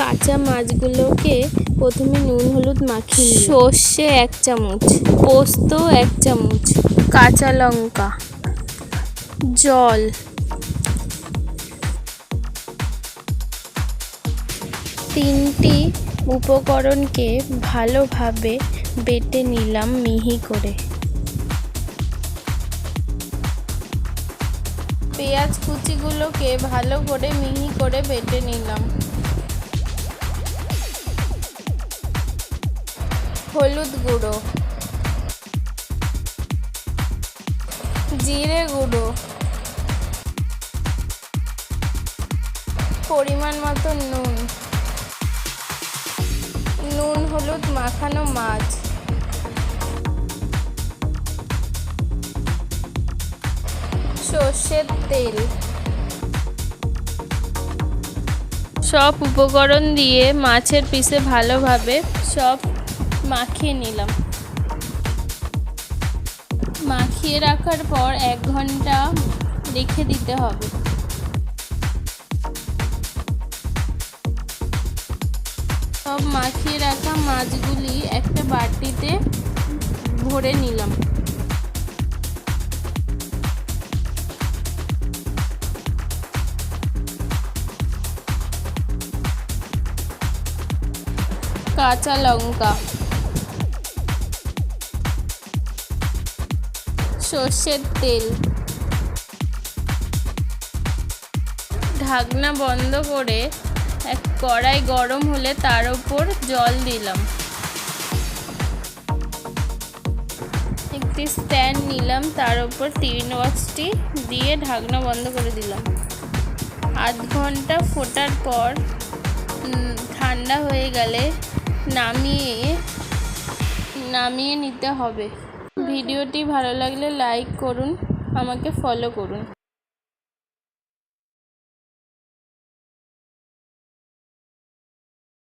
কাঁচা মাছগুলোকে প্রথমে নুন হলুদ মাখিয়ে নিই। সর্ষে 1 চামচ, পোস্ত 1 চামচ, কাঁচা লঙ্কা, জল, তিনটি উপকরণকে ভালোভাবে বেটে নিলাম মিহি করে। পেঁয়াজ কুচিগুলোকে ভালো করে মিহি করে বেটে নিলাম। হলুদ গুঁড়ো, জিরে গুঁড়ো, পরিমাণ মতো নুন, নুন হলুদ মাখানো মাছ, সর্ষের তেল। সব উপকরণ দিয়ে মাছের পিসে ভালোভাবে সব মাখিয়ে নিলাম। মাখিয়ে রাখার পর 1 ঘন্টা রেখে দিতে হবে। সব মাখিয়ে রাখা মাছগুলি একটা বাটিতে ভরে নিলাম। কাঁচা লঙ্কা, সর্ষের তেল, ঢাকনা বন্ধ করে এক কড়াই গরম হলে তার উপর জল দিলাম। একটি স্ট্যান্ড নিলাম, তার উপর 3 ওয়াটসটি দিয়ে ঢাকনা বন্ধ করে দিলাম। আধ ঘন্টা ফোটার পর ঠান্ডা হয়ে গেলে নামিয়ে নিতে হবে। ভিডিওটি ভালো লাগলে লাইক করুন, আমাকে ফলো করুন।